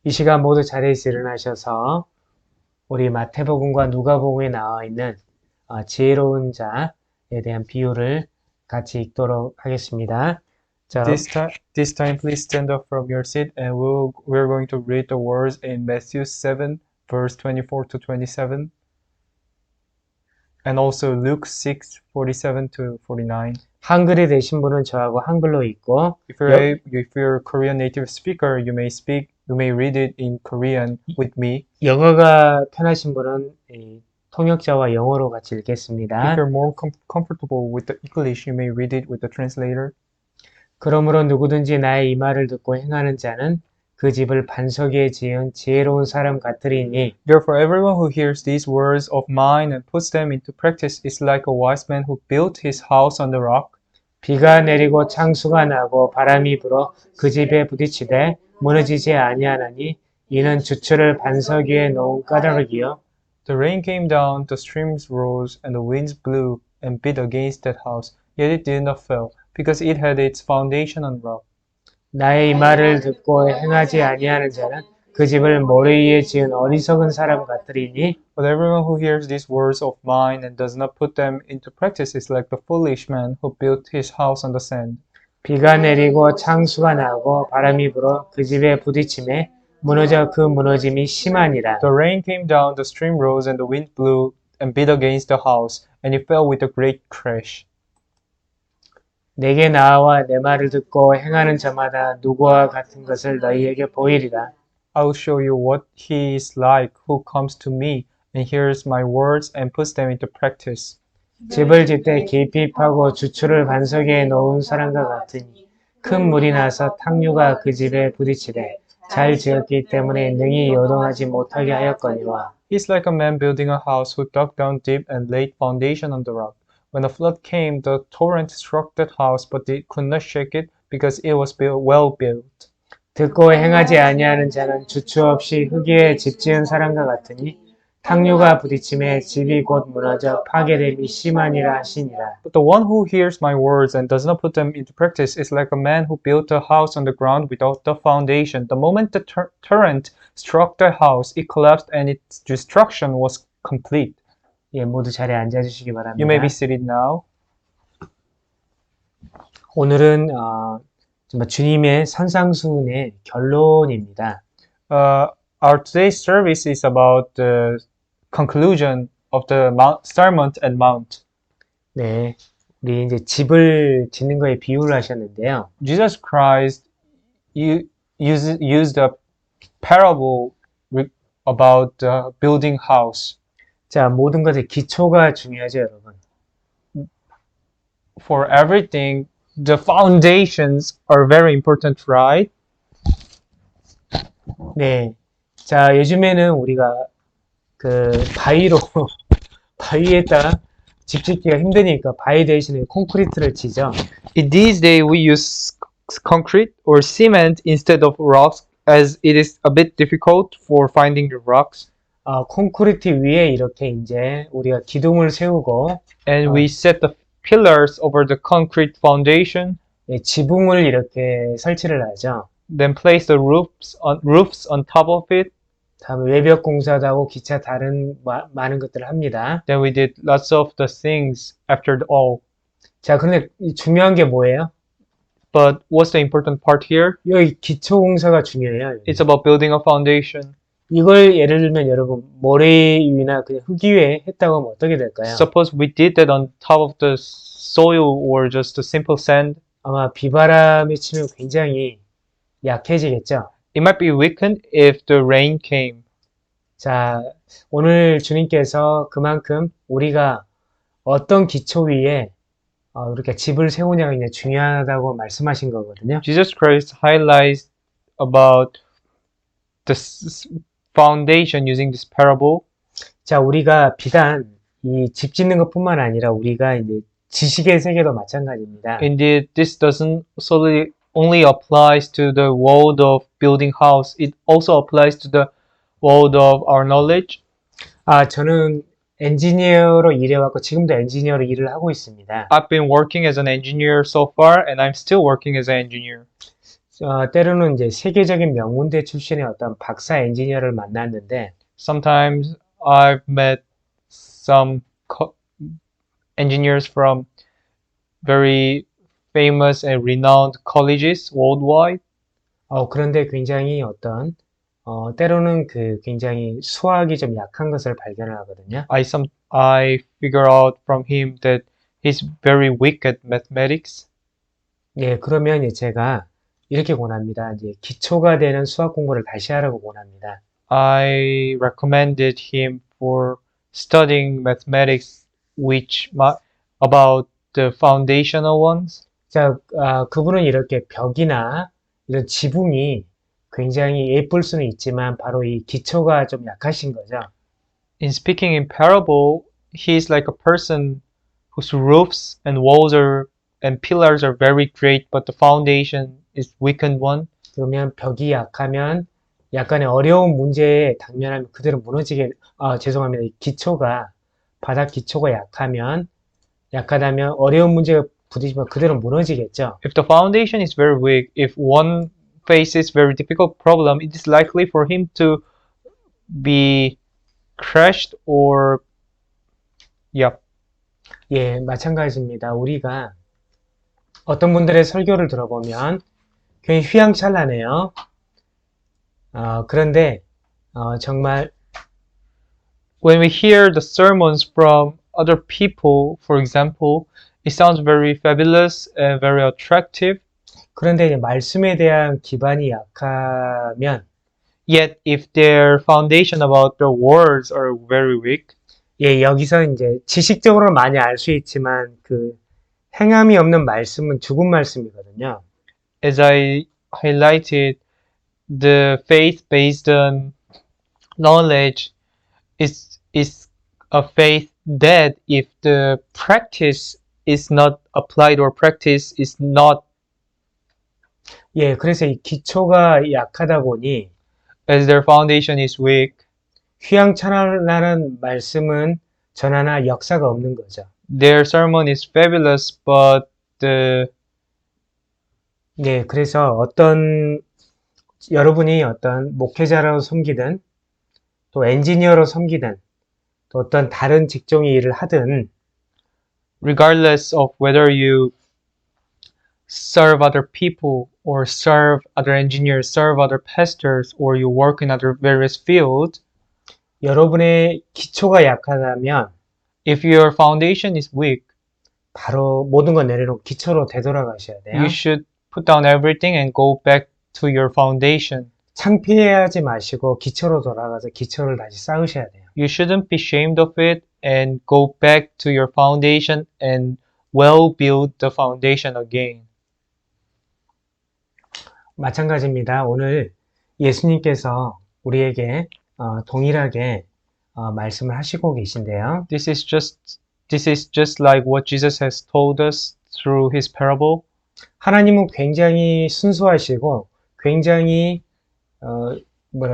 이 시간 모두 자리에서 일어나셔서 우리 마태복음과 누가복음에 나와 있는 지혜로운 자에 대한 비유를 같이 읽도록 하겠습니다. 자, This time, please stand up from your seat, and we're going to read the words in Matthew 7, verse 24 to 27, and also Luke 6, 47 to 49. 한글이 되신 분은 저하고 한글로 읽고 If you're a Korean native speaker, you may read it in Korean with me. 영어가 편하신 분은 통역자와 영어로 같이 If 읽겠습니다. you're more comfortable with the English, you may read it with the translator. 그러므로 누구든지 나의 이 말을 듣고 행하는 자는 그 집을 반석 위에 지은 지혜로운 사람 같으리니 Therefore, everyone who hears these words of mine and puts them into practice is like a wise man who built his house on the rock. 비가 내리고 창수가 나고 바람이 불어 그 집에 부딪히되 무너지지 아니하나니 이는 주추를 반석 위에 놓은 까닭이요 The rain came down, the streams rose, and the winds blew and beat against that house, yet it did not fall, because it had its foundation on rock. 나의 이 말을 듣고 행하지 아니하는 자는 그 집을 모래 위에 지은 어리석은 사람 같으리니 But everyone who hears these words of mine and does not put them into practice is like the foolish man who built his house on the sand. 비가 내리고 창수가 나고 바람이 불어 그 집에 부딪히매 무너져 그 무너짐이 심하니라. The rain came down, the stream rose, and the wind blew and beat against the house, and it fell with a great crash. 내게 나와 내 말을 듣고 행하는 자마다 누구와 같은 것을 너희에게 보이리라. I will show you what he is like who comes to me and hears my words and puts them into practice. 집을 짓되 깊이 파고 주추를 반석 위에 놓은 사람과 같으니 큰 물이 나서 탕류가 그 집에 부딪히되 잘 지었기 때문에 능히 요동하지 못하게 하였거니와 He is like a man building a house who dug down deep and laid foundation on the rock. When a flood came, the torrent struck that house, but it could not shake it because it was well built. 듣고 행하지 아니하는 자는 주추 없이 흙 위에 집 지은 사람과 같으니 탕류가 부딪힘에 집이 곧 무너져 파괴됨이 심하니라 하시니라. But the one who hears my words and does not put them into practice is like a man who built a house on the ground without the foundation. The moment the torrent struck the house, it collapsed and its destruction was complete. 예, 모두 자리에 앉아주시기 바랍니다. You may be seated now. 오늘은 정말 주님의 산상수훈의 결론입니다. Our today's service is about the conclusion of the Sermon at Mount. 네, 우리 이제 집을 짓는 거에 비유를 하셨는데요. Jesus Christ used a parable about building house. 자, 모든 것의 기초가 중요하죠, 여러분. For everything, the foundations are very important, right? 네, 자, 요즘에는 우리가 그 바위에다 집 짓기가 힘드니까 바위 대신에 콘크리트를 치죠. In these days, we use concrete or cement instead of rocks, as it is a bit difficult for finding the rocks. 콘크리트 위에 이렇게 이제 우리가 기둥을 세우고 And we set the pillars over the concrete foundation. 예, 지붕을 이렇게 설치를 하죠. Then place the roofs on top of it. 다음에 외벽 공사도 하고 기타 다른 많은 것들을 합니다. Then we did lots of the things after all. 자, 그런데 중요한 게 뭐예요? But what's the important part here? 여기 기초 공사가 중요해요. It's about building a foundation. 이걸 예를 들면 여러분 모래 위나 그냥 흙 위에 했다고 하면 어떻게 될까요? Suppose we did that on top of the soil or just a simple sand. 아마 비바람이 치면 굉장히 약해지겠죠. It might be weakened if the rain came. 자, 오늘 주님께서 그만큼 우리가 어떤 기초 위에 이렇게 집을 세우냐가 굉장히 중요하다고 말씀하신 거거든요. Jesus Christ highlights about the foundation using this parable. 자, 우리가 비단 이 집 짓는 것뿐만 아니라 우리가 이제 지식의 세계도 마찬가지입니다. Indeed, this doesn't solely only applies to the world of building house. It also applies to the world of our knowledge. 저는 엔지니어로 일해왔고 지금도 엔지니어로 일을 하고 있습니다. I've been working as an engineer so far, and I'm still working as an engineer. 때로는 이제 세계적인 명문대 출신의 어떤 박사 엔지니어를 만났는데, Sometimes I've met some engineers from very famous and renowned colleges worldwide. 그런데 굉장히 때로는 굉장히 수학이 좀 약한 것을 발견하거든요. I figure out from him that he's very weak at mathematics. 예, 그러면 이제 제가 이렇게 권합니다. 이제 기초가 되는 수학 공부를 다시 하라고 권합니다. I recommended him for studying mathematics, about the foundational ones. 자, 그분은 이렇게 벽이나 이런 지붕이 굉장히 예쁠 수는 있지만 바로 이 기초가 좀 약하신 거죠. In speaking in parable, he's like a person whose roofs and walls and pillars are very great, but the foundation is weakened one. 그러면 벽이 약하면 약간의 어려운 문제에 당면하면 그대로 죄송합니다. 이 바닥 기초가 약하다면 어려운 문제가 부딪히면 그대로 무너지겠죠. If the foundation is very weak, if one faces very difficult problem, it is likely for him to be crashed or yeah. 예, 마찬가지입니다. 우리가 어떤 분들의 설교를 들어보면 굉장히 휘황찬란해요. 그런데 정말 When we hear the sermons from other people, for example, it sounds very fabulous and very attractive. 그런데 이제 말씀에 대한 기반이 약하면 Yet, if their foundation about the words are very weak, 예, 여기서 이제 지식적으로 많이 알 수 있지만 행함이 없는 말씀은 죽은 말씀이거든요. as I highlighted, the faith based on knowledge is a faith dead if the practice is not applied or practice is not. 예, 그래서 이 기초가 약하다 보니 As their foundation is weak, 휘황찬란한 말씀은 전하나 역사가 없는 거죠. their sermon is fabulous, but 네, 그래서 여러분이 어떤 목회자로 섬기든 또 엔지니어로 섬기든 또 어떤 다른 직종의 일을 하든 regardless of whether you serve other people or serve other engineers, serve other pastors, or you work in other various fields, 여러분의 기초가 약하다면 if your foundation is weak, 바로 모든 걸 내려놓고 기초로 되돌아가셔야 돼요. you should put down everything and go back to your foundation. 창피해하지 마시고 기초로 돌아가서 기초를 다시 쌓으셔야 돼요. You shouldn't be ashamed of it and go back to your foundation and well build the foundation again. 마찬가지입니다. 오늘 예수님께서 우리에게 동일하게 말씀을 하시고 계신데요. This is just like what Jesus has told us through his parable. 하나님은 굉장히 순수하시고 굉장히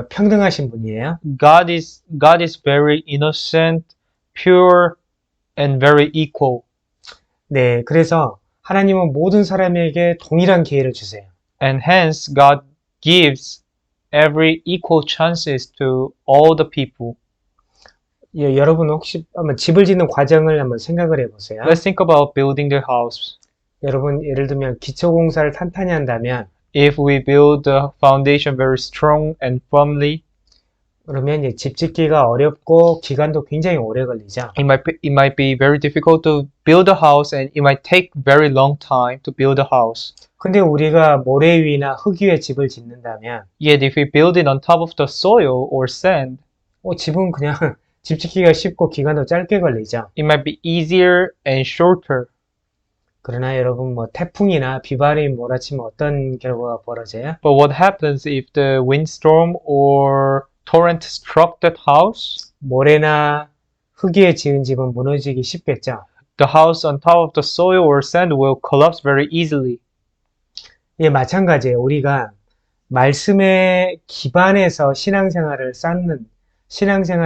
평등하신 분이에요. God is very innocent, pure, and very equal. 네, 그래서 하나님은 모든 사람에게 동일한 기회를 주세요. And hence God gives every equal chances to all the people. 예, 여러분 혹시 한번 집을 짓는 과정을 한번 생각을 해보세요. Let's think about building the house. 여러분 예를 들면 기초공사를 탄탄히 한다면 If we build the foundation very strong and firmly, 그러면 이제 집 짓기가 어렵고 기간도 굉장히 오래 걸리죠. it might be very difficult to build a house and it might take very long time to build a house. 근데 우리가 모래 위나 흙 위에 집을 짓는다면 Yet if we build it on top of the soil or sand, 집은 그냥 집 짓기가 쉽고 기간도 짧게 걸리죠. it might be easier and shorter. 그러나 여러분 태풍이나 비바람이 몰아치면 어떤 결과가 벌어져요? But what happens if the windstorm or torrent struck that house? 모래나 흙 위에 지은 집은 무너지기 쉽겠죠. The house on top of the soil or sand will collapse very easily. 예, 마찬가지예요. 우리가 말씀에 기반해서 신앙생활을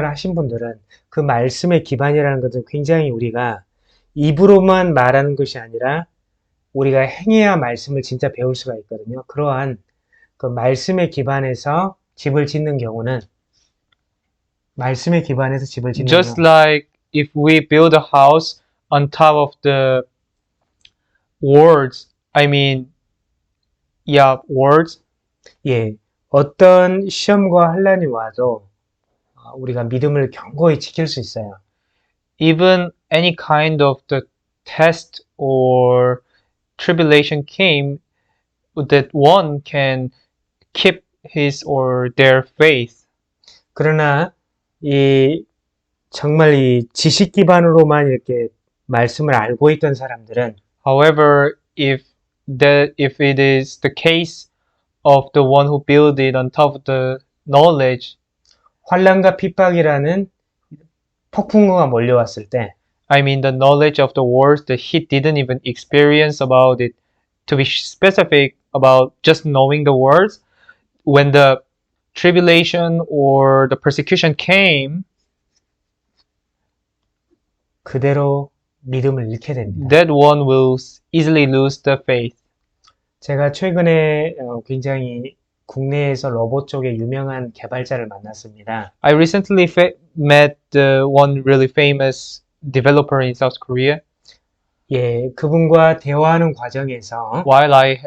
하신 분들은 그 말씀의 기반이라는 것은 굉장히 우리가 입으로만 말하는 것이 아니라 우리가 행해야 말씀을 진짜 배울 수가 있거든요. 그러한 그 말씀에 기반해서 집을 짓는 경우는 말씀에 기반해서 집을 짓는 Just 경우 like if we build a house on top of the words, I mean, yeah, words. 예, 어떤 시험과 환란이 와도 우리가 믿음을 견고히 지킬 수 있어요. Even any kind of the test or tribulation came, that one can keep his or their faith. 그러나 정말 이 지식 기반으로만 이렇게 말씀을 알고 있던 사람들은 However, if it is the case of the one who build it on top of the knowledge, 환란과 핍박이라는 폭풍우가 몰려왔을 때 I mean the knowledge of the words that he didn't even experience about it, to be specific about just knowing the words, when the tribulation or the persecution came, 그대로 믿음을 잃게 됩니다. that one will easily lose the faith. 제가 최근에 굉장히 국내에서 로봇 쪽에 유명한 개발자를 만났습니다. I recently met one really famous developer in South Korea. 예, 그분과 대화하는 과정에서 While I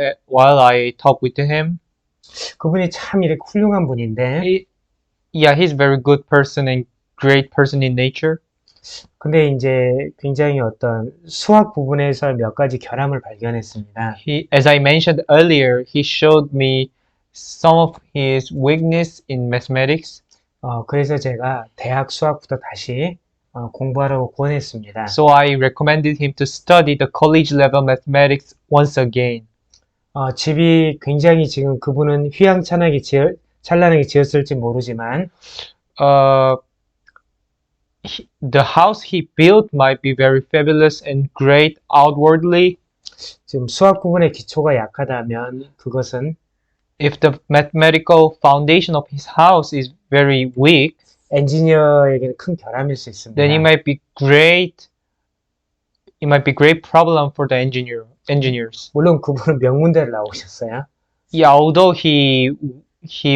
talk with him, 그분이 참 이렇게 훌륭한 분인데 yeah, he's very good person and great person in nature. 근데 이제 굉장히 어떤 수학 부분에서 몇 가지 결함을 발견했습니다. As I mentioned earlier, he showed me some of his weakness in mathematics. 그래서 제가 대학 수학부터 다시 공부하라고 권했습니다. So I recommended him to study the college level mathematics once again. 집이 굉장히 지금 그분은 휘황찬란하게 찬란하게 지었을지 모르지만 the house he built might be very fabulous and great outwardly. 지금 수학 부분의 기초가 약하다면 그것은 If the mathematical foundation of his house is very weak, 엔지니어에게는 큰 결함일 수 있습니다. then it might be great problem for the engineers. 물론 그분은 명문대를 나오셨어요. Yeah, although he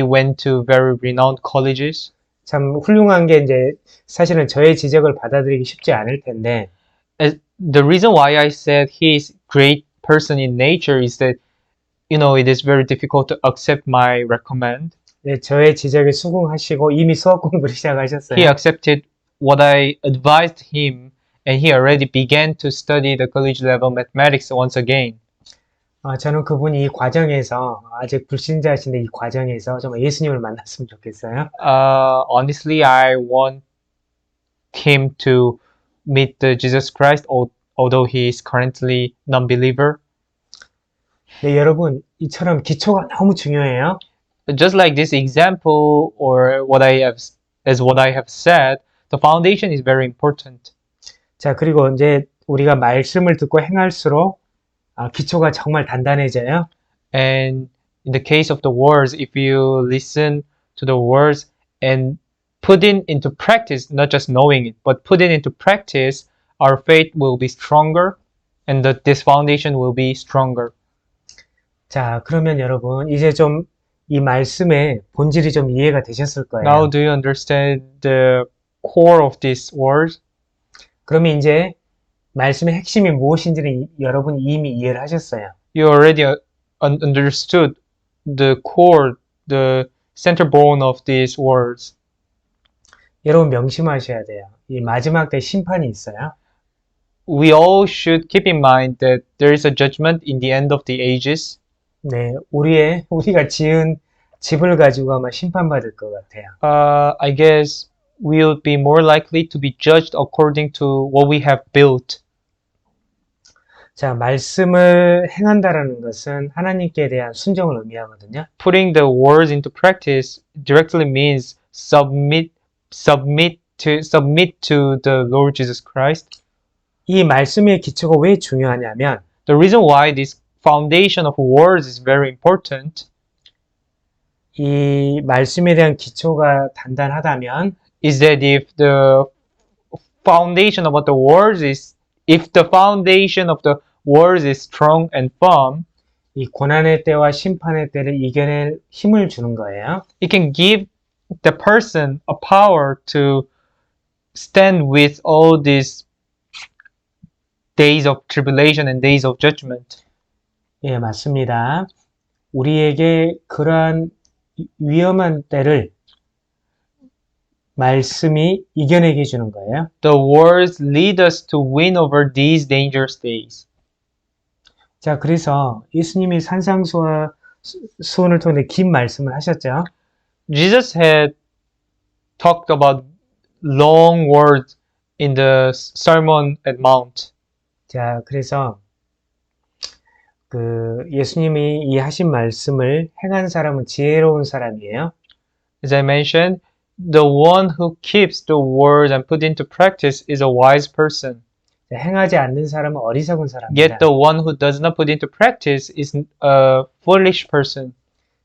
went to very renowned colleges. 참 훌륭한 게 이제 사실은 저의 지적을 받아들이기 쉽지 않을 텐데 The reason why I said he is great person in nature is that it is very difficult to accept my recommend. 네, 저의 지적에 수긍하시고 이미 수학 공부를 시작하셨어요. He accepted what I advised him, and he already began to study the college level mathematics once again. 저는 그분이 이 과정에서 아직 불신자이신데 이 과정에서 정말 예수님을 만났으면 좋겠어요. Honestly, I want him to meet the Jesus Christ, although he is currently non-believer. 네, 여러분 이처럼 기초가 너무 중요해요. Just like this example, or what I have said, the foundation is very important. 자, 그리고 이제 우리가 말씀을 듣고 행할수록 기초가 정말 단단해져요. And in the case of the words, if you listen to the words and put it into practice, not just knowing it, but put it into practice, our faith will be stronger, and this foundation will be stronger. 자, 그러면 여러분 이제 좀 이 말씀의 본질이 좀 이해가 되셨을 거예요. Now, do you understand the core of these words? 그러면 이제 말씀의 핵심이 무엇인지는 여러분이 이미 이해를 하셨어요. You already understood the core, the center bone of these words. 여러분 명심하셔야 돼요. 이 마지막 때 심판이 있어요. We all should keep in mind that there is a judgment in the end of the ages. 네, 우리가 지은 집을 가지고 아마 심판받을 것 같아요. I guess we would be more likely to be judged according to what we have built. 자, 말씀을 행한다라는 것은 하나님께 대한 순종을 의미하거든요. Putting the words into practice directly means submit to the Lord Jesus Christ. 이 말씀의 기초가 왜 중요하냐면 The reason why this foundation of words is very important 이 말씀에 대한 기초가 단단하다면 is that if the foundation of the words is strong and firm, 이 고난의 때와 심판의 때를 이겨낼 힘을 주는 거예요. It can give the person a power to stand with all these days of tribulation and days of judgment. 예, 맞습니다. 우리에게 그러한 위험한 때를 말씀이 이겨내게 해주는 거예요. The words lead us to win over these dangerous days. 자, 그래서 예수님이 산상수훈을 통해 긴 말씀을 하셨죠. Jesus had talked about long words in the Sermon at Mount. 자, 그래서 예수님이 이 하신 말씀을 행한 사람은 지혜로운 사람이에요. As I mentioned, the one who keeps the words and put into practice is a wise person. 자, 행하지 않는 사람은 어리석은 사람입니다. Yet the one who does not put into practice is a foolish person.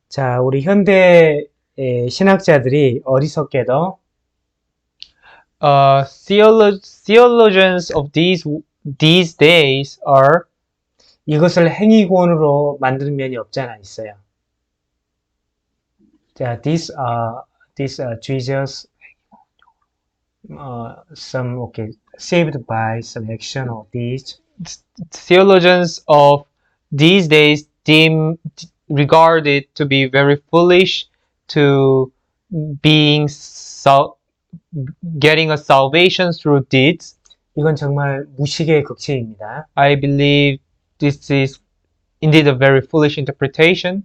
자, 우리 현대 신학자들이 어리석게도 Theologians of these days are 이것을 행위권으로 만드는 면이 없지 않아 있어요. 자, this Jesus saved by some action of these. theologians of these days regard it to be very foolish to getting a salvation through deeds. 이건 정말 무식의 극치입니다. I believe this is indeed a very foolish interpretation.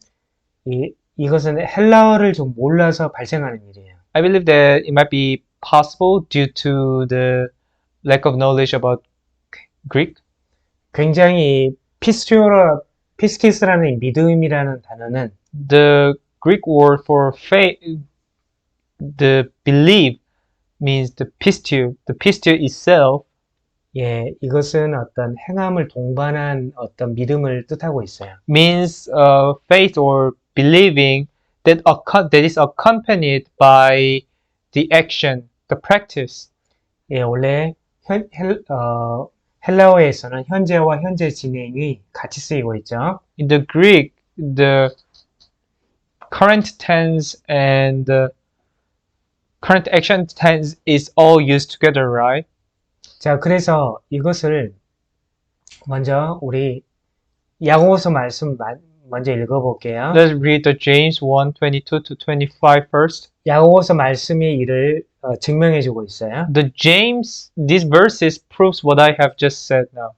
이것은 헬라어를 좀 몰라서 발생하는 일이에요. I believe that it might be possible due to the lack of knowledge about Greek. 굉장히 피스키스라는 믿음이라는 단어는 The Greek word for faith, the belief, means the pistio. The pistio itself 예, 이것은 어떤 행함을 동반한 어떤 믿음을 뜻하고 있어요. means faith or believing that is accompanied by the action, the practice. 예, 원래 헬라어에서는 현재와 현재 진행이 같이 쓰이고 있죠. In the Greek, the current tense and the current action tense is all used together, right? 자, 그래서 이것을 먼저 우리 야고보서 말씀 먼저 읽어볼게요. Let's read the James 1:22 to 25 first. 야고보서 말씀이 이를 증명해주고 있어요. These verses proves what I have just said now.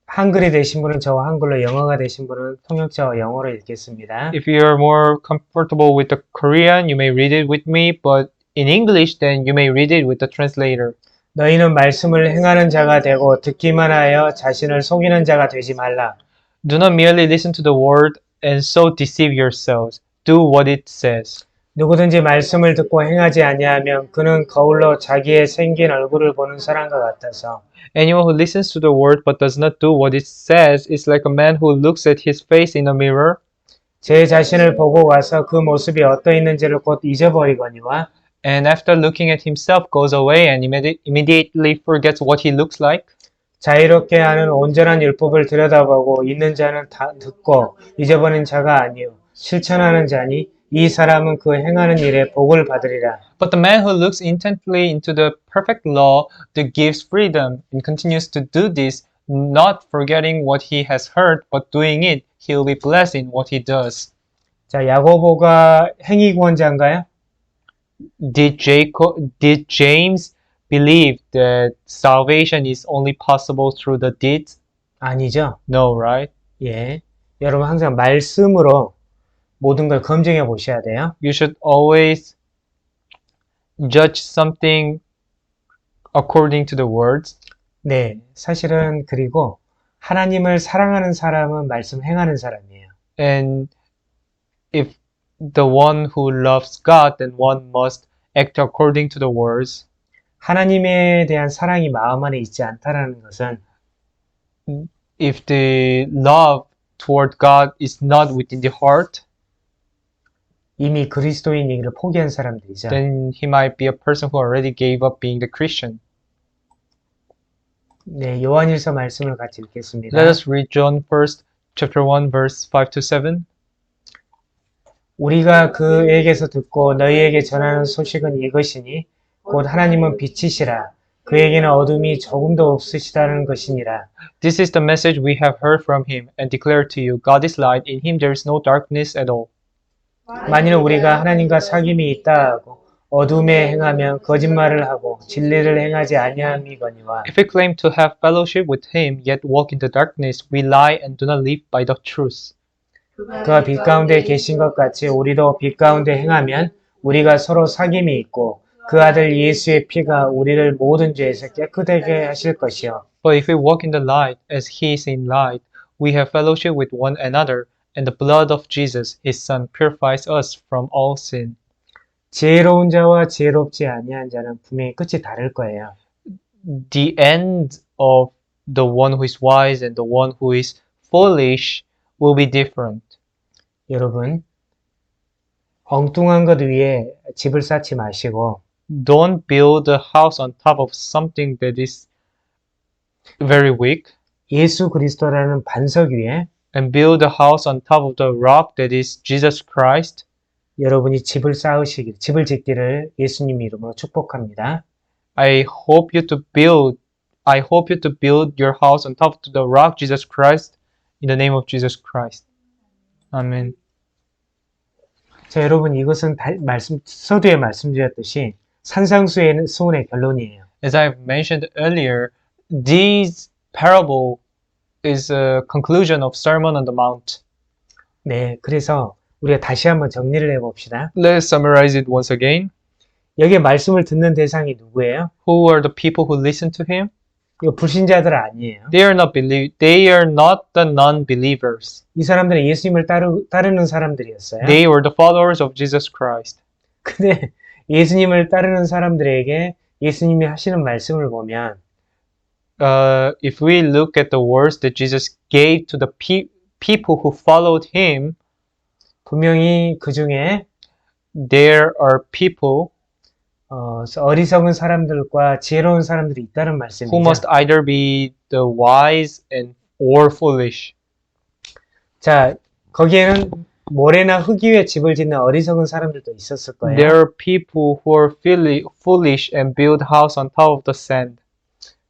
한글이 되신 분은 저와 한글로, 영어가 되신 분은 통역자와 영어로 읽겠습니다. If you are more comfortable with the Korean, you may read it with me, but in English, then you may read it with the translator. 너희는 말씀을 행하는 자가 되고 듣기만 하여 자신을 속이는 자가 되지 말라. Do not merely listen to the word and so deceive yourselves. Do what it says. 누구든지 말씀을 듣고 행하지 아니하면 그는 거울로 자기의 생긴 얼굴을 보는 사람과 같아서 Anyone who listens to the word but does not do what it says is like a man who looks at his face in a mirror 제 자신을 보고 와서 그 모습이 어떠했는지를 곧 잊어버리거니와 and after looking at himself goes away and immediately forgets what he looks like. 자유롭게 하는 온전한 율법을 들여다보고 있는 자는 다 듣고 잊어버린 자가 아니요 실천하는 자니 이 사람은 그 행하는 일에 복을 받으리라. But the man who looks intently into the perfect law that gives freedom and continues to do this, not forgetting what he has heard, but doing it, he will be blessed in what he does. 자, 야고보가 행위구원자인가요? Did James believe that salvation is only possible through the deeds? 아니죠. No, right? 예. 여러분 항상 말씀으로 모든 걸 검증해 보셔야 돼요. You should always judge something according to the words. 네. 사실은 그리고 하나님을 사랑하는 사람은 말씀 행하는 사람이에요. And if the one who loves God, then one must act according to the words. 하나님에 대한 사랑이 마음 안에 있지 않다라는 것은 If the love toward God is not within the heart, 이미 그리스도인이기를 포기한 사람들이죠. then he might be a person who already gave up being the Christian. 네, 요한일서 말씀을 같이 읽겠습니다. Let us read John 1st chapter 1, verse 5 to 7. 우리가 그에게서 듣고 너희에게 전하는 소식은 이것이니 곧 하나님은 빛이시라 그에게는 어둠이 조금도 없으시다는 것이니라. This is the message we have heard from him and declare to you. God is light, in him there is no darkness at all. 만일 우리가 하나님과 사귐이 있다 하고 어둠에 행하면 거짓말을 하고 진리를 행하지 아니함이거니와. If we claim to have fellowship with him, yet walk in the darkness, we lie and do not live by the truth. 그가 빛 가운데 계신 것 같이 우리도 빛 가운데 행하면 우리가 서로 사귐이 있고 그 아들 예수의 피가 우리를 모든 죄에서 깨끗하게 하실 것이요. But if we walk in the light, as he is in light, we have fellowship with one another, and the blood of Jesus, his son, purifies us from all sin. 지혜로운 자와 지혜롭지 아니한 자는 분명히 끝이 다를 거예요. The end of the one who is wise and the one who is foolish will be different. 여러분, 엉뚱한 것 위에 집을 쌓지 마시고 Don't build a house on top of something that is very weak, 예수 그리스도라는 반석 위에 and build a house on top of the rock that is Jesus Christ. 여러분이 집을 짓기를 예수님 이름으로 축복합니다. I hope you to build your house on top of the rock Jesus Christ in the name of Jesus Christ. Amen. 자, 여러분 이것은 서두에 말씀드렸듯이 산상수훈의 결론이에요. As I've mentioned earlier, this parable is a conclusion of Sermon on the Mount. 네, 그래서 우리가 다시 한번 정리를 해봅시다. Let's summarize it once again. 여기에 말씀을 듣는 대상이 누구예요? Who are the people who listen to him? 이거 불신자들 아니에요. They are not the non-believers. 이 사람들은 예수님을 따르는 사람들이었어요. They were the followers of Jesus Christ. 근데 예수님을 따르는 사람들에게 예수님이 하시는 말씀을 보면 If we look at the words that Jesus gave to the people who followed him, 분명히 그 중에 there are people 어리석은 사람들과 지혜로운 사람들이 있다는 말씀이죠. who must either be the wise or foolish. 자, 거기에는 모래나 흙 위에 집을 짓는 어리석은 사람들도 있었을 거예요. There are people who are foolish and build house on top of the sand.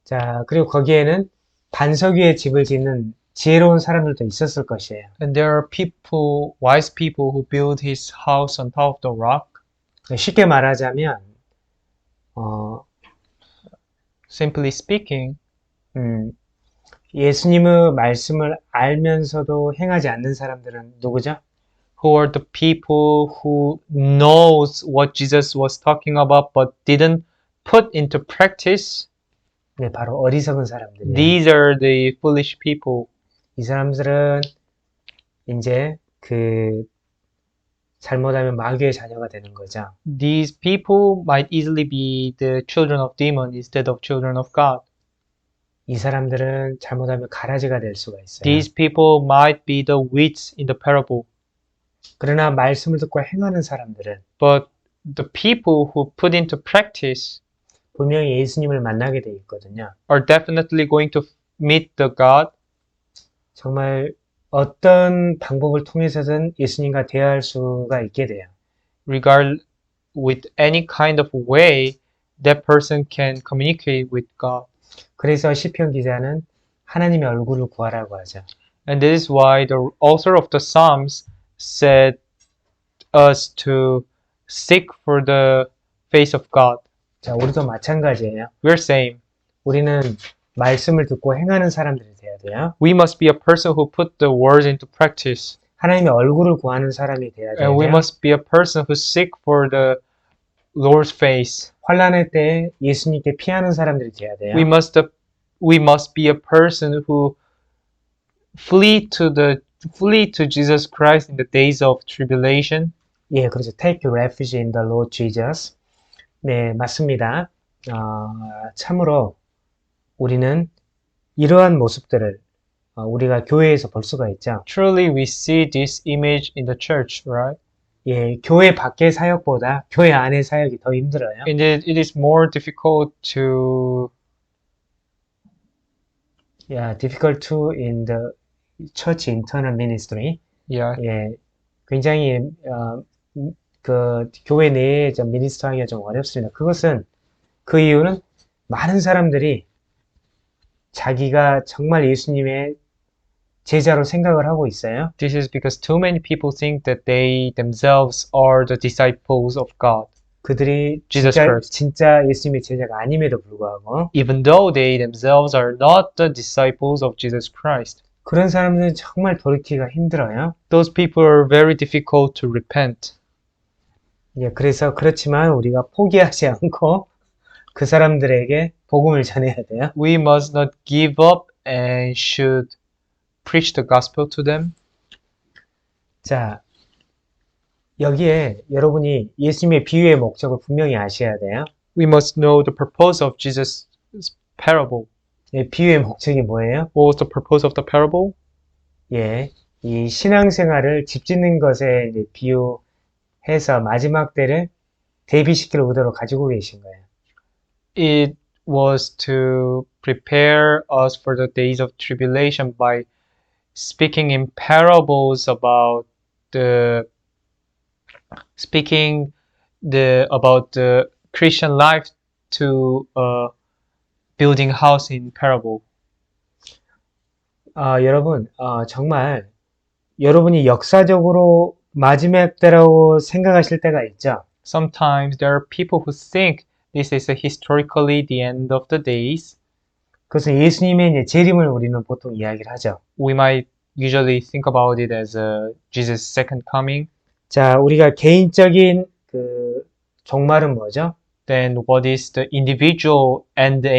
자, 그리고 거기에는 반석 위에 집을 짓는 지혜로운 사람들도 있었을 것이에요. And there are wise people who build his house on top of the rock. 쉽게 말하자면 Simply speaking, 예수님의 말씀을 알면서도 행하지 않는 사람들은 누구죠? who are the people who knows what Jesus was talking about but didn't put into practice? 네, 바로 어리석은 사람들이에요. These are the foolish people. 이 사람들은 이제 잘못하면 마귀의 자녀가 되는 거죠. These people might easily be the children of demon instead of children of God. 이 사람들은 잘못하면 가라지가 될 수가 있어요. These people might be the weeds in the parable. 그러나 말씀을 듣고 행하는 사람들은 But the people who put into practice 분명히 예수님을 만나게 돼 있거든요. are definitely going to meet the God. 정말 어떤 방법을 통해서든 예수님과 대화할 수가 있게 돼요. With any kind of way, that person can communicate with God. 그래서 시편 기자는 하나님의 얼굴을 구하라고 하죠. And this is why the author of the Psalms said us to seek for the face of God. 자, 우리도 마찬가지예요. We're same. 우리는 말씀을 듣고 행하는 사람들이 돼야 돼요. We must be a person who put the words into practice. 하나님의 얼굴을 구하는 사람이 돼야 돼요. And we must be a person who seek for the Lord's face. 환난의 때에 예수님께 피하는 사람들이 돼야 돼요. We must be a person who flee to Jesus Christ in the days of tribulation. 예, 그렇죠. Take refuge in the Lord Jesus. 네, 맞습니다. 참으로 우리는 이러한 모습들을 우리가 교회에서 볼 수가 있죠. Truly we see this image in the church, right? 예, 교회 밖의 사역보다 교회 안의 사역이 더 힘들어요. Indeed, it is more difficult to difficult to in the Church Internal Ministry, Yeah. 예, 굉장히 그 교회 내에 좀 미니스터하기가 좀 어렵습니다. 그것은 그 이유는 많은 사람들이 자기가 정말 예수님의 제자로 생각을 하고 있어요. This is because too many people think that they themselves are the disciples of God, 그들이 Jesus 진짜, Christ. 진짜 예수님의 제자가 아님에도 불구하고 even though they themselves are not the disciples of Jesus Christ. 그런 사람들은 정말 돌이키기가 힘들어요. Those people are very difficult to repent. 예, 그래서 그렇지만 우리가 포기하지 않고 그 사람들에게 복음을 전해야 돼요. We must not give up and should preach the gospel to them. 자, 여기에 여러분이 예수님의 비유의 목적을 분명히 아셔야 돼요. We must know the purpose of Jesus' parable. 예, 비유의 목적이 뭐예요? What was the purpose of the parable? 예, 이 신앙생활을 집 짓는 것에 이제 비유해서 마지막 때를 대비시킬 의도로 가지고 계신 거예요. It was to prepare us for the days of tribulation by speaking in parables about the about the Christian life to building house in parable. 여러분, 정말 여러분이 역사적으로 마지막 때라고 생각하실 때가 있죠. Sometimes there are people who think this is historically the end of the days. 그래서 예수님의 이제 재림을 우리는 보통 이야기를 하죠. We might usually think about it as Jesus' second coming. 자, 우리가 개인적인 그 종말은 뭐죠? Then what is the individual end of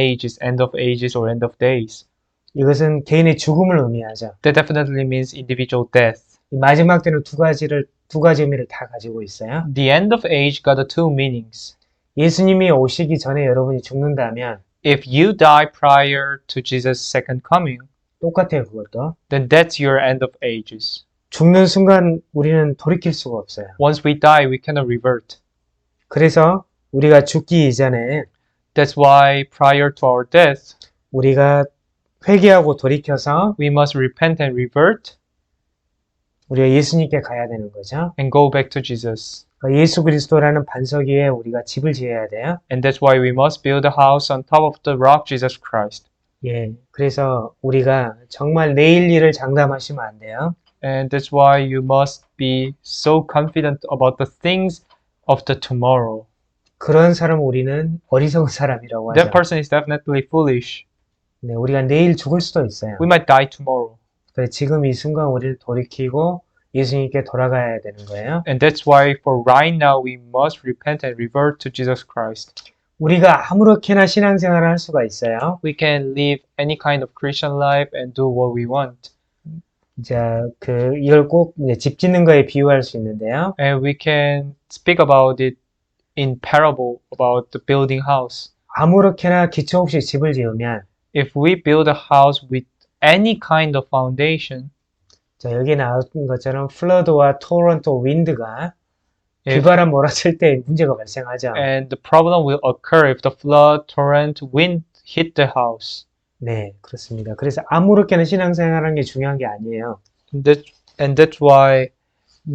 ages or end of days? 이것은 개인의 죽음을 의미하죠. That definitely means individual death. 이 마지막 때는 두 가지 의미를 다 가지고 있어요. The end of age got the two meanings. 예수님이 오시기 전에 여러분이 죽는다면 If you die prior to Jesus' second coming, 똑같아요, 그것도. then that's your end of ages. 죽는 순간 우리는 돌이킬 수가 없어요. Once we die, we cannot revert. 그래서 우리가 죽기 이전에 That's why prior to our death, 우리가 회개하고 돌이켜서 we must repent and revert 우리가 예수님께 가야 되는 거죠. and go back to Jesus. 그러니까 예수 그리스도라는 반석 위에 우리가 집을 지어야 돼요. And that's why we must build a house on top of the rock, Jesus Christ. 예, 그래서 우리가 정말 내일 일을 장담하시면 안 돼요. And that's why you must be so confident about the things of the tomorrow. 그런 사람 우리는 어리석은 사람이라고 That 하죠. person is definitely foolish. 네, 우리가 내일 죽을 수도 있어요. We might die tomorrow. 그래서 지금 이 순간 우리를 돌이키고 예수님께 돌아가야 되는 거예요. And that's why for right now we must repent and revert to Jesus Christ. 우리가 아무렇게나 신앙생활을 할 수가 있어요. We can live any kind of Christian life and do what we want. 자, 이걸 꼭 이제 집 짓는 거에 비유할 수 있는데요. And we can speak about it in parable about the building house. 아무렇게나 기초 없이 집을 지으면 If we build a house with any kind of foundation, 자, 여기 나온 것처럼 플러드와 토런트 윈드가 if, 비바람 몰아칠 때 문제가 발생하죠. and the problem will occur if the flood, torrent, wind hit the house. 네, 그렇습니다. 그래서 아무렇게나 신앙생활하는 게 중요한 게 아니에요. And that's why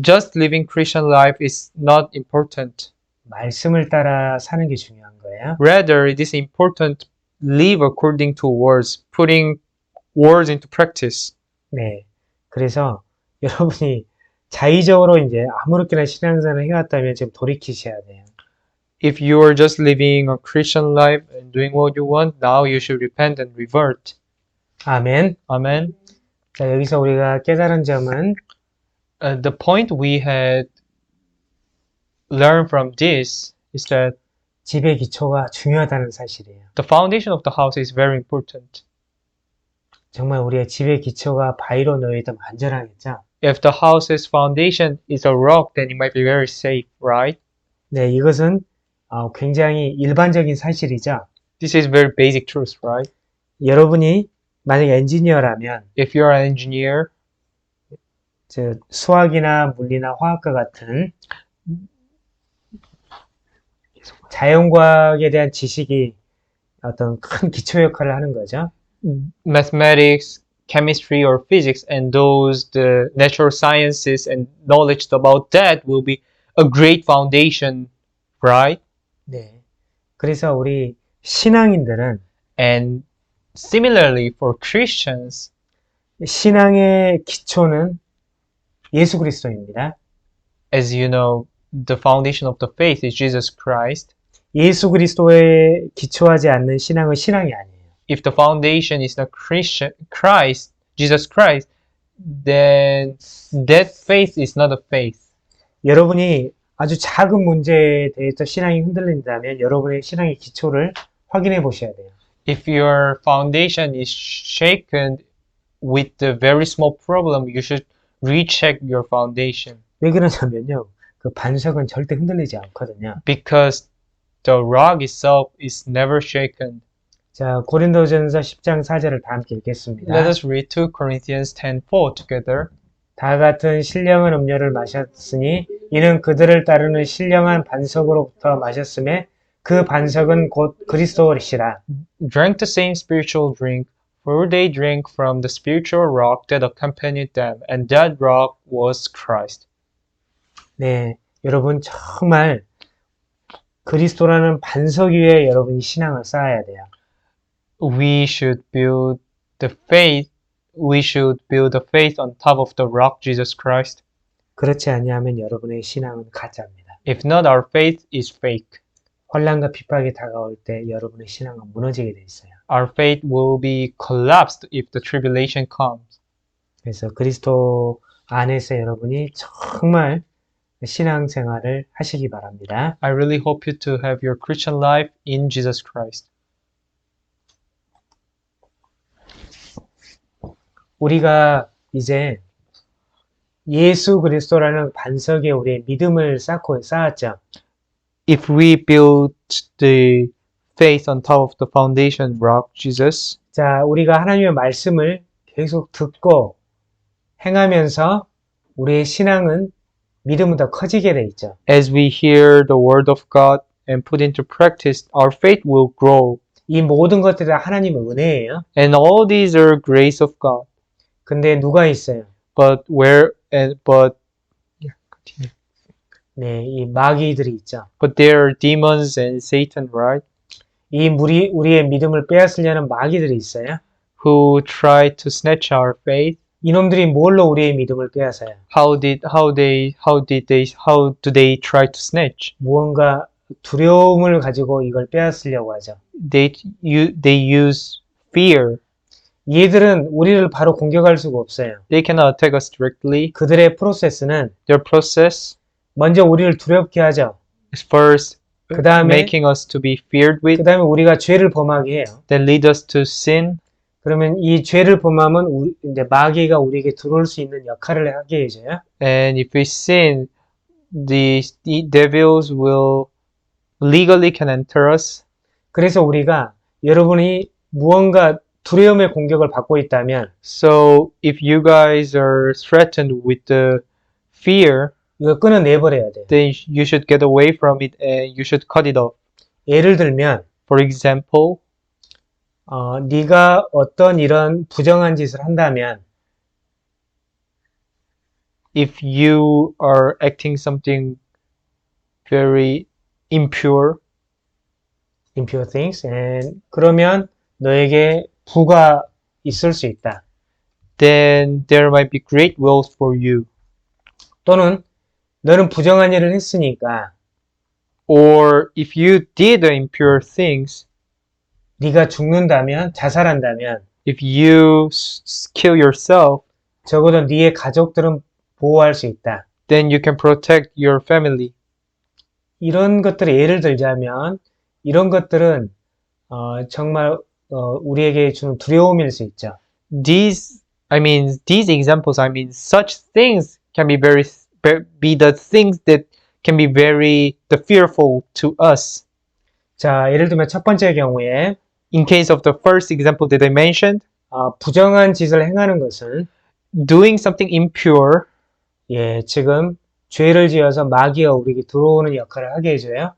just living Christian life is not important. 말씀을 따라 사는 게 중요한 거예요. Rather, it is important live according to words, putting words into practice. 네, 그래서 여러분이 자의적으로 이제 아무렇게나 신앙생활을 해왔다면 지금 돌이키셔야 돼요. If you are just living a Christian life and doing what you want, now you should repent and revert. 아멘. Amen. 자, 여기서 우리가 깨달은 점은 The point we had learned from this is that 집의 기초가 중요하다는 사실이에요. the foundation of the house is very important. 정말 우리의 집의 기초가 바위로 놓여있다면 안전하겠죠? If the house's foundation is a rock, then it might be very safe, right? 네, 이것은 굉장히 일반적인 사실이죠. This is very basic truth, right? 여러분이 만약에 엔지니어라면 If you're an engineer, 수학이나 물리나 화학과 같은 자연과학에 대한 지식이 어떤 큰 기초 역할을 하는 거죠. mathematics, chemistry or physics, and those the natural sciences and knowledge about that will be a great foundation, right? 네. 그래서 우리 신앙인들은 And similarly for Christians, 신앙의 기초는 예수 그리스도입니다. as you know, the foundation of the faith is Jesus Christ. 예수 그리스도에 기초하지 않는 신앙은 신앙이 아니에요. If the foundation is not Christ, Jesus Christ, then that faith is not a faith. 여러분이 아주 작은 문제에 대해서 신앙이 흔들린다면 여러분의 신앙의 기초를 확인해 보셔야 돼요. If your foundation is shaken with the very small problem, you should recheck your foundation. 왜 그러냐면요. 그 반석은 절대 흔들리지 않거든요. Because the rock itself is never shaken. 자, 고린도전서 10장 4절을 다 함께 읽겠습니다. Let us read 2 Corinthians 10:4 together. 다 같은 신령한 음료를 마셨으니 이는 그들을 따르는 신령한 반석으로부터 마셨음에 그 반석은 곧 그리스도시라. Drank the same spiritual drink, for they drank from the spiritual rock that accompanied them, and that rock was Christ. 네, 여러분 정말 그리스도라는 반석 위에 여러분이 신앙을 쌓아야 돼요. We should build the faith. We should build the faith on top of the rock, Jesus Christ. 그렇지 아니하면 여러분의 신앙은 가짜입니다. If not, our faith is fake. 환난과 핍박이 다가올 때 여러분의 신앙은 무너지게 돼 있어요. Our faith will be collapsed if the tribulation comes. 그래서 그리스도 안에서 여러분이 정말 신앙생활을 하시기 바랍니다. I really hope you to have your Christian life in Jesus Christ. 우리가 이제 예수 그리스도라는 반석에 우리의 믿음을 쌓았죠. If we build the faith on top of the foundation rock, Jesus, 자, 우리가 하나님의 말씀을 계속 듣고 행하면서 우리의 신앙은 믿음은 더 커지게 돼 있죠. as we hear the word of God and put into practice, our faith will grow. 이 모든 것들이 다 하나님의 은혜예요. And all these are grace of God. 근데 누가 있어요? But 네, 이 마귀들이 있죠. there are demons and Satan, right? 이 우리의 믿음을 빼앗으려는 마귀들이 있어요. Who try to snatch our faith. 이놈들이 뭘로 우리의 믿음을 빼앗아요? How do they try to snatch? 무언가 두려움을 가지고 이걸 빼앗으려고 하죠. They use fear. 얘들은 우리를 바로 공격할 수가 없어요. They cannot attack us directly. 그들의 프로세스는 Their process 먼저 우리를 두렵게 하죠. is first 그 다음에 making us to be feared with, 우리가 죄를 범하게 해요. then lead us to sin. 그러면 이 죄를 범하면 이제 마귀가 우리에게 들어올 수 있는 역할을 하게 해줘요. And if we sin, the devils will legally can enter us. 그래서 우리가 여러분이 무언가 두려움의 공격을 받고 있다면 So if you guys are threatened with the fear, 이거 끊어내버려야 돼요. then you should get away from it and you should cut it off. 예를 들면 For example, 네가 어떤 이런 부정한 짓을 한다면 if you are acting something very impure, things, and 그러면 너에게 부가 있을 수 있다. then there might be great wealth for you. 또는 너는 부정한 일을 했으니까 Or if you did the impure things, 네가 죽는다면, 자살한다면 if you kill yourself, 적어도 네의 가족들은 보호할 수 있다. then you can protect your family. 이런 것들을 예를 들자면 이런 것들은 정말 우리에게 주는 두려움일 수 있죠. These examples, such things can be be the things that can be very fearful to us. 자, 예를 들면 첫 번째 경우에 In case of the first example that I mentioned, 부정한 짓을 행하는 것은 doing something impure, 지금 죄를 지어서 마귀가 우리에게 들어오는 역할을 하게 해줘요.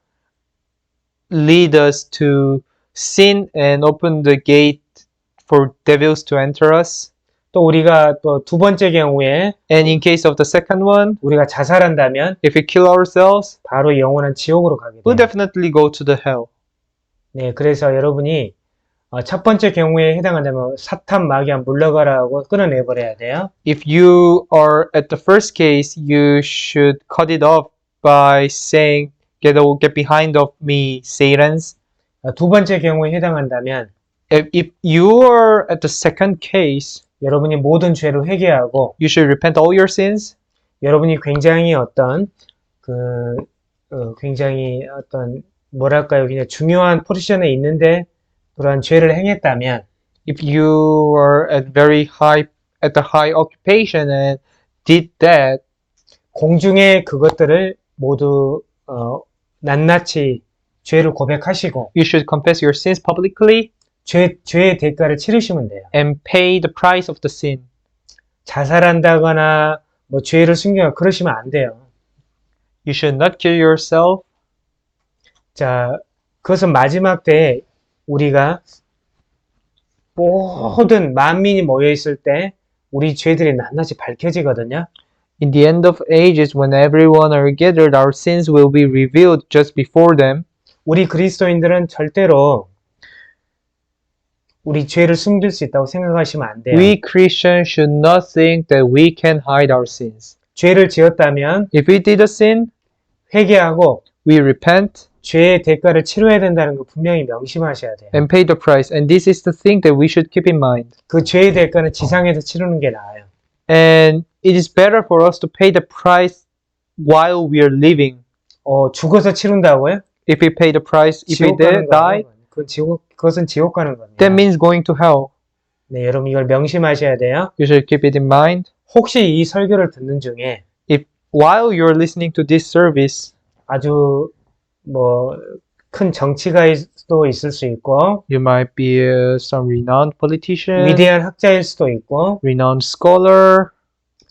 lead us to sin and open the gate for devils to enter us. 또 우리가 또 두 번째 경우에 And in case of the second one, 우리가 자살한다면 if we kill ourselves, 바로 영원한 지옥으로 가게 we'll 돼요. definitely go to the hell. 네, 그래서 여러분이 첫 번째 경우에 해당한다면 사탄 마귀야 물러가라고 끊어내버려야 돼요. If you are at the first case, you should cut it off by saying, get behind of me, Satans. 두 번째 경우에 해당한다면 If you are at the second case, 여러분이 모든 죄를 회개하고 you should repent all your sins. 여러분이 굉장히 굉장히 뭐랄까요, 그냥 중요한 포지션에 있는데 그러한 죄를 행했다면 If you are at the high occupation and did that, 공중에 그것들을 모두 낱낱이 죄를 고백하시고 you should confess your sins publicly 죄의 대가를 치르시면 돼요. and pay the price of the sin. 자살한다거나 뭐 죄를 숨기거나 그러시면 안 돼요. You should not kill yourself. 자, 그것은 마지막 때에 우리가 모든 만민이 모여 있을 때 우리 죄들이 낱낱이 밝혀지거든요. In the end of ages, when everyone are gathered, our sins will be revealed just before them. 우리 그리스도인들은 절대로 우리 죄를 숨길 수 있다고 생각하시면 안 돼요. We Christians should not think that we can hide our sins. 죄를 지었다면 If we did a sin, 회개하고 we repent 죄의 대가를 치러야 된다는 거 분명히 명심하셔야 돼요. and pay the price. And this is the thing that we should keep in mind. 그 죄의 대가는 지상에서 치르는 게 나아요. And it is better for us to pay the price while we are living. 죽어서 치른다고요? If we pay the price, if we 지옥 가는 die, 거예요. 그것은 지옥 가는 겁니다. that means going to hell. 네, 여러분 이걸 명심하셔야 돼요. You should keep it in mind. 혹시 이 설교를 듣는 중에 If while you're listening to this service, 아주 큰 정치가일 수도 있을 수 있고 you might be some renowned politician, 위대한 학자일 수도 있고 renowned scholar,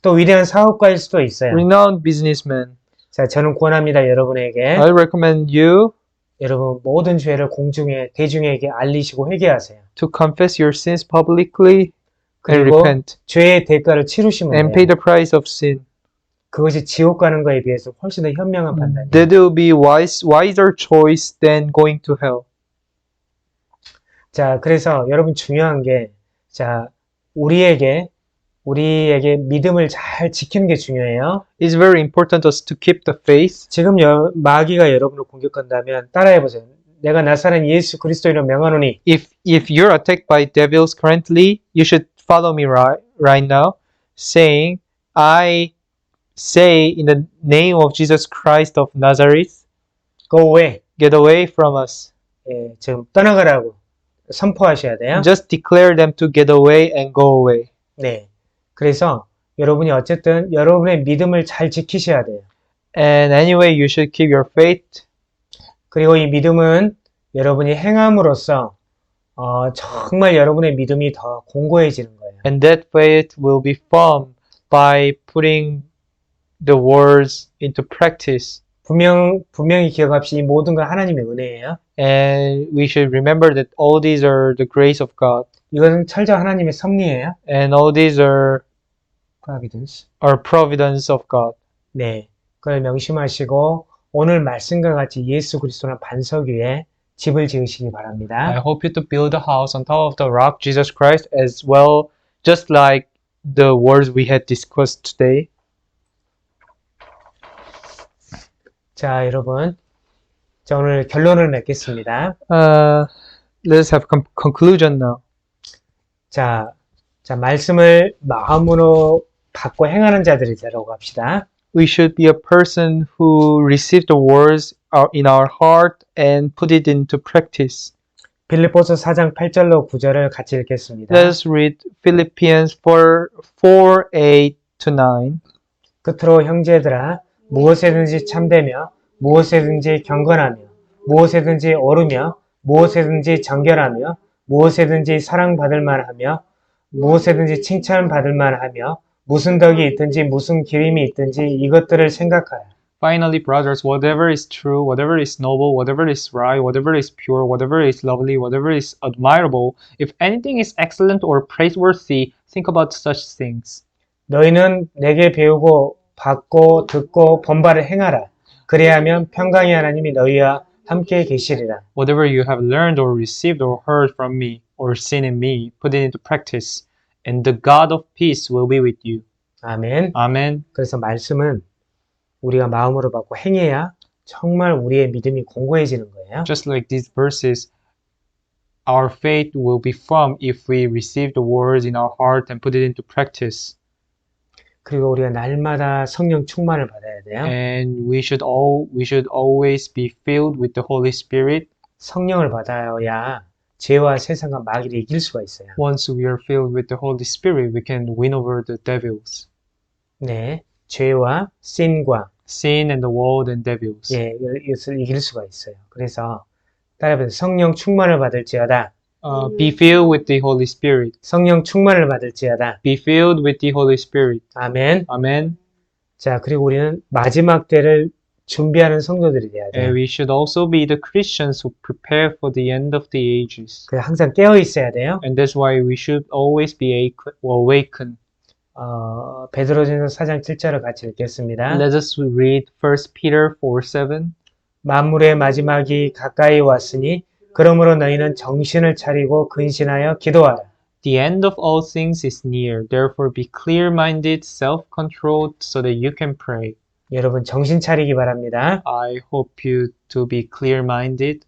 또 위대한 사업가일 수도 있어요. renowned businessman. 자, 저는 권합니다, 여러분에게. I recommend you 여러분 모든 죄를 공중에 대중에게 알리시고 회개하세요. to confess your sins publicly and 그리고 repent 죄의 대가를 치르시면 and pay 돼요. the price of sin. 그것이 지옥 가는 거에 비해서 훨씬 더 현명한 판단이에요. That will be wiser choice than going to hell. 자, 그래서 여러분 중요한 게, 자, 우리에게 믿음을 잘 지키는 게 중요해요. It's very important us to keep the faith. 지금 마귀가 여러분을 공격한다면 따라해보세요. 내가 나사렛 예수 그리스도로 명하노니 If you're attacked by devils currently, you should follow me right now, saying, I say in the name of Jesus Christ of Nazareth, go away. get away from us. 예, 지금 떠나가라고 선포하셔야 돼요. Just declare them to get away and go away. 네. 그래서 여러분이 어쨌든 여러분의 믿음을 잘 지키셔야 돼요. And anyway, you should keep your faith. 그리고 이 믿음은 여러분이 행함으로써 정말 여러분의 믿음이 더 공고해지는 거예요. And that faith will be formed by putting the words into practice. 분명히 기억합시다. 이 모든 건 하나님의 은혜예요. And we should remember that all these are the grace of God. 이것은 철저한 하나님의 섭리예요. And all these are Providence. providence of God. 네. 그걸 명심하시고 오늘 말씀과 같이 예수 그리스도는 반석 위에 집을 지으시기 바랍니다. I hope you to build a house on top of the rock, Jesus Christ, as well, just like the words we had discussed today. 자, 여러분. 자, 오늘 결론을 맺겠습니다. Let's have conclusion now. 자, 말씀을 마음으로 받고 행하는 자들이 되라고 합시다. We should be a person who receive the words in our heart and put it into practice. 빌립보서 4장 8절로 9절을 같이 읽겠습니다. Let's read Philippians 4:8-9. 끝으로 형제들아 무엇에든지 참되며 무엇에든지 경건하며 무엇에든지 옳으며 무엇에든지 정결하며 무엇에든지 사랑받을 만하며 무엇에든지 칭찬받을 만하며 무슨 덕이 있든지 무슨 기림이 있든지 이것들을 생각하라. Finally, brothers, whatever is true, whatever is noble, whatever is right, whatever is pure, whatever is lovely, whatever is admirable, if anything is excellent or praiseworthy, think about such things. 너희는 내게 배우고 받고 듣고 본바를 행하라. 그리하면 평강의 하나님이 너희와 함께 계시리라. Whatever you have learned or received or heard from me or seen in me, put it into practice, and the God of peace will be with you. 아멘. Amen. 그래서 말씀은 우리가 마음으로 받고 행해야 정말 우리의 믿음이 공고해지는 거예요. Just like these verses, our faith will be firm if we receive the words in our heart and put it into practice. 그리고 우리가 날마다 성령 충만을 받아야 돼요. And we should always be filled with the Holy Spirit. 성령을 받아야 죄와 세상과 마귀를 이길 수가 있어요. Once we are filled with the Holy Spirit, we can win over the devils. 네, 죄와 sin과 Sin and the world and devils. 이것을 이길 수가 있어요. 그래서 따라서 성령 충만을 받을지어다. Be filled with the Holy Spirit. 성령 충만을 받을지어다. Be filled with the Holy Spirit. 아멘. Amen. 자, 그리고 우리는 마지막 때를 준비하는 성도들이 돼야 돼요. And we should also be the Christians who prepare for the end of the ages. 그래서 항상 깨어 있어야 돼요. And that's why we should always be awakened. 베드로전서 4장 7절을 같이 읽겠습니다. Let us read 1 Peter 4:7. 만물의 마지막이 가까이 왔으니 그러므로 너희는 정신을 차리고 근신하여 기도하라. The end of all things is near. Therefore be clear-minded, self-controlled, so that you can pray. 여러분 정신 차리기 바랍니다. I hope you to be clear-minded.